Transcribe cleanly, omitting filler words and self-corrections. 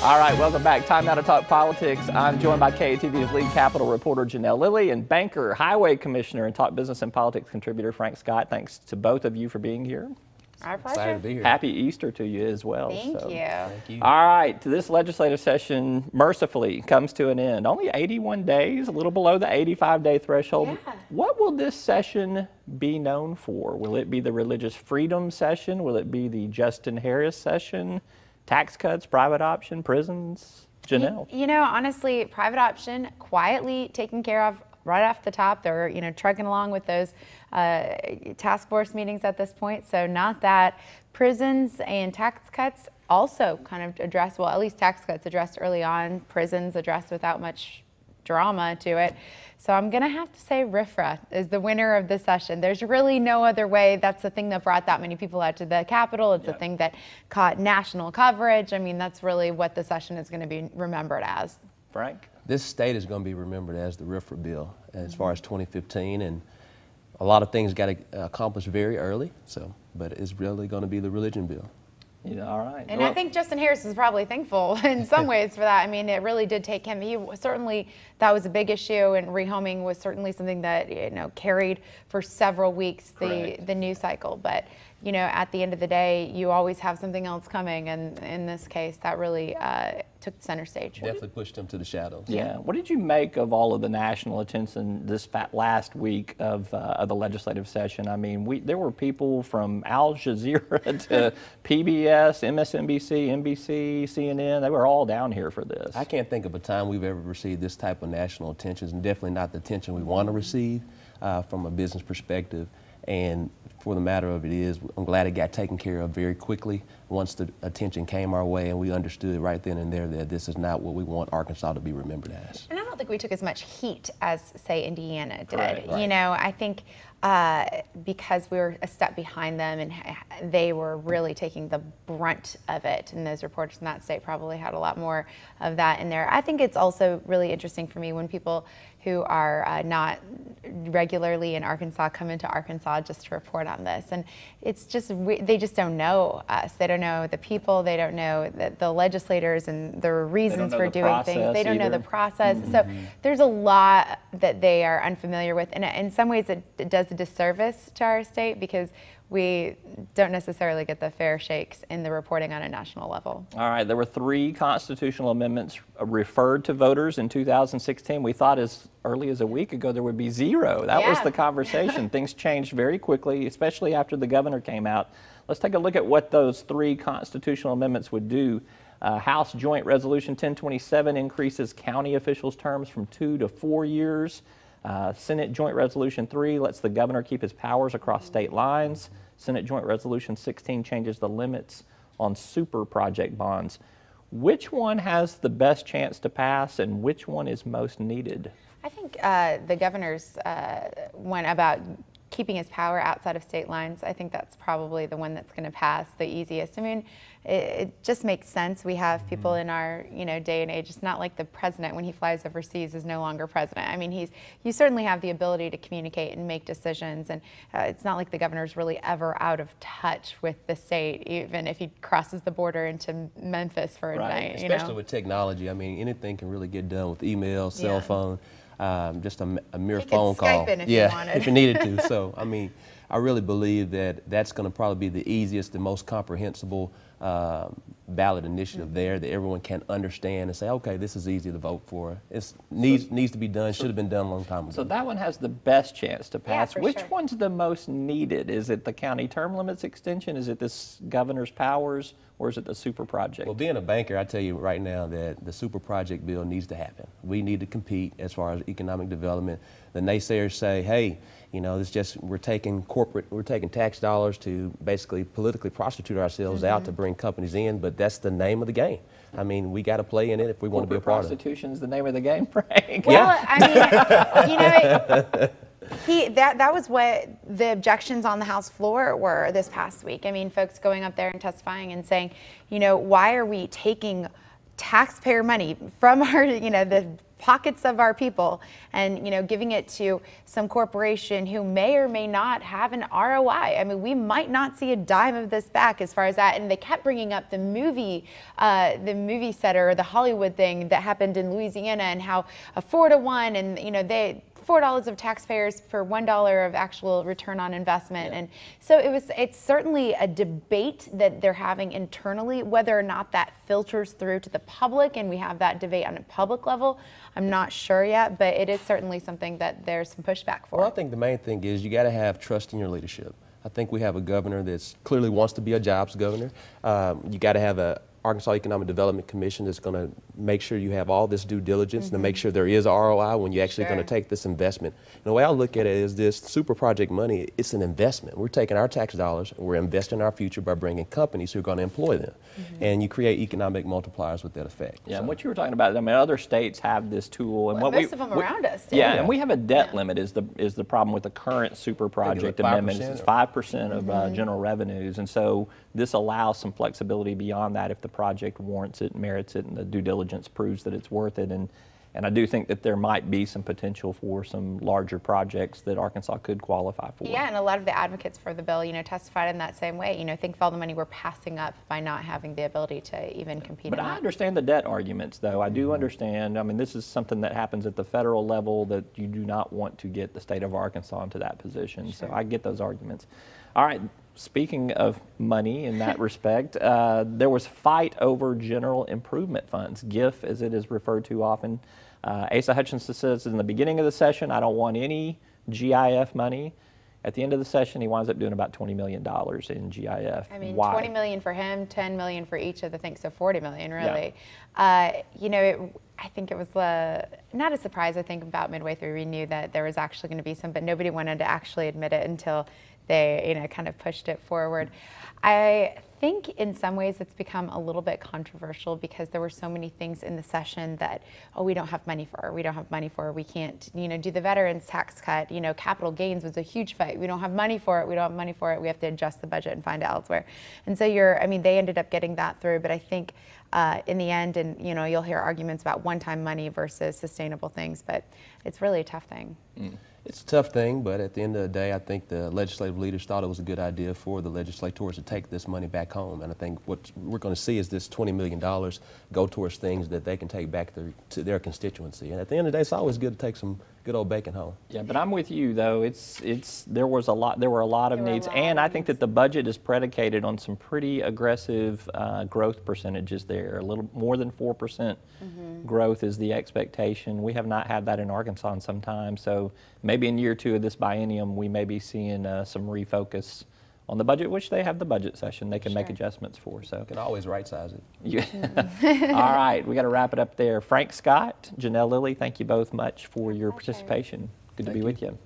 All right, welcome back. Time now to talk politics. I'm joined by KATV's lead Capitol reporter, Janelle Lilley, and banker, highway commissioner, and top business and politics contributor, Frank Scott. Thanks to both of you for being here. Our pleasure. Excited to be here. Happy Easter to you as well. Thank you. Thank you. All right, this legislative session mercifully comes to an end. Only 81 days, a little below the 85-day threshold. Yeah. What will this session be known for? Will it be the religious freedom session? Will it be the Justin Harris session? Tax cuts, private option, prisons? Janelle? You know, honestly, private option quietly taken care of right off the top. They're, trucking along with those task force meetings at this point. So not that. Prisons and tax cuts also kind of addressed, well, at least tax cuts addressed early on. Prisons addressed without much drama to it. So I'm going to have to say RFRA is the winner of this session. There's really no other way. That's the thing that brought that many people out to the Capitol. It's the thing that caught national coverage. I mean, that's really what the session is going to be remembered as. Frank? This state is going to be remembered as the RFRA bill as far as 2015, and a lot of things got accomplished very early. But it's really going to be the religion bill. All right. And I think Justin Harris is probably thankful in some ways for that. I mean, it really did take him. He certainly, that was a big issue, and rehoming was certainly something that, carried for several weeks the news cycle. But, at the end of the day, you always have something else coming. And in this case, that really took center stage. Definitely pushed him to the shadows. Yeah. What did you make of all of the national attention this last week of the legislative session? I mean, there were people from Al Jazeera to PBS, MSNBC, NBC, CNN. They were all down here for this. I can't think of a time we've ever received this type of national attention, and definitely not the attention we want to receive from a business perspective. And for the matter of it is, I'm glad it got taken care of very quickly once the attention came our way, and we understood right then and there that this is not what we want Arkansas to be remembered as. And I don't think we took as much heat as, say, Indiana did. Right. I think because we were a step behind them, and they were really taking the brunt of it, and those reporters in that state probably had a lot more of that in there. I think it's also really interesting for me when people who are not regularly in Arkansas come into Arkansas just to report on this. And it's just, they just don't know us. They don't know the people. They don't know the legislators and the reasons for doing things. They don't know the process. So there's a lot that they are unfamiliar with. And in some ways it does a disservice to our state because we don't necessarily get the fair shakes in the reporting on a national level. All right, there were 3 constitutional amendments referred to voters in 2016. We thought as early as a week ago there would be 0. That was the conversation. Things changed very quickly, especially after the governor came out. Let's take a look at what those 3 constitutional amendments would do. House Joint Resolution 1027 increases county officials' terms from 2 to 4 years. Senate Joint Resolution 3 lets the governor keep his powers across state lines. Senate Joint Resolution 16 changes the limits on super project bonds. Which one has the best chance to pass, and which one is most needed? I think the governor's one about keeping his power outside of state lines, I think that's probably the one that's going to pass the easiest. I mean, it just makes sense. We have people in our day and age. It's not like the president when he flies overseas is no longer president. I mean, you certainly have the ability to communicate and make decisions, and it's not like the governor's really ever out of touch with the state, even if he crosses the border into Memphis for a night. Especially with technology. I mean, anything can really get done with email, cell phone. Just a mere phone call. Skype in if you wanted. If you needed to. So, I mean, I really believe that that's going to probably be the easiest and most comprehensible ballot initiative there that everyone can understand and say, okay, this is easy to vote for. It needs to be done, should have been done a long time ago. So that one has the best chance to pass. Yeah, Which one's the most needed? Is it the county term limits extension? Is it this governor's powers? Or is it the super project? Well, being a banker, I tell you right now that the super project bill needs to happen. We need to compete as far as economic development. The naysayers say, hey, it's just we're taking tax dollars to basically politically prostitute ourselves out to bring companies in, but that's the name of the game. I mean, we got to play in it if we want to be a part of it. Prostitution's the name of the game, Frank. Well, I mean, that was what the objections on the House floor were this past week. I mean, folks going up there and testifying and saying, why are we taking taxpayer money from our, the pockets of our people and, you know, giving it to some corporation who may or may not have an ROI. I mean, we might not see a dime of this back as far as that. And they kept bringing up the movie setter, the Hollywood thing that happened in Louisiana, and how a 4-to-1, and, you know, $4 of taxpayers for $1 of actual return on investment. And so it's certainly a debate that they're having internally. Whether or not that filters through to the public and we have that debate on a public level, I'm not sure yet, but it is certainly something that there's some pushback for. Well, I think the main thing is you got to have trust in your leadership. I think we have a governor that's clearly wants to be a jobs governor. You got to have a Arkansas Economic Development Commission that's going to make sure you have all this due diligence to make sure there is a ROI when you're actually going to take this investment. And the way I look at it is this super project money, it's an investment. We're taking our tax dollars and we're investing in our future by bringing companies who are going to employ them. And you create economic multipliers with that effect. Yeah, and what you were talking about, I mean, other states have this tool. And well, most of them around us do. Yeah, and we have a debt limit is the problem with the current super project amendment. It's 5% of general revenues. And so this allows some flexibility beyond that if the project warrants it, merits it, and the due diligence proves that it's worth it. And I do think that there might be some potential for some larger projects that Arkansas could qualify for. Yeah, and a lot of the advocates for the bill, you know, testified in that same way. You know, think of all the money we're passing up by not having the ability to even compete. But I understand the debt arguments, though. I do understand. I mean, this is something that happens at the federal level that you do not want to get the state of Arkansas into that position. So I get those arguments. All right. Speaking of money in that respect, there was fight over general improvement funds, GIF as it is referred to often. Asa Hutchinson says in the beginning of the session, I don't want any GIF money. At the end of the session, he winds up doing about $20 million in GIF. I mean, Why? $20 million for him, $10 million for each of the things, so $40 million really. Yeah. You know, I think it was not a surprise. I think about midway through we knew that there was actually going to be some, but nobody wanted to actually admit it until they, you know, kind of pushed it forward. I think in some ways it's become a little bit controversial because there were so many things in the session that, oh, we don't have money for, we can't, you know, do the veterans tax cut, you know, capital gains was a huge fight. We don't have money for it, we have to adjust the budget and find it elsewhere. And so I mean, they ended up getting that through, but I think in the end, and you know, you'll hear arguments about one-time money versus sustainable things, but it's really a tough thing. It's a tough thing, but at the end of the day, I think the legislative leaders thought it was a good idea for the legislators to take this money back home. And I think what we're going to see is this $20 million go towards things that they can take back to their constituency. And at the end of the day, it's always good to take some good old bacon home. Yeah, but I'm with you though. There were a lot of needs, and I think that the budget is predicated on some pretty aggressive growth percentages there. A little more than 4% growth is the expectation. We have not had that in Arkansas in some time, so maybe in year 2 of this biennium we may be seeing some refocus on the budget, which they have the budget session they can make adjustments for. So you can always right size it. Yeah. All right, we got to wrap it up there. Frank Scott, Janelle Lilley, thank you both much for your participation. Good to be with you.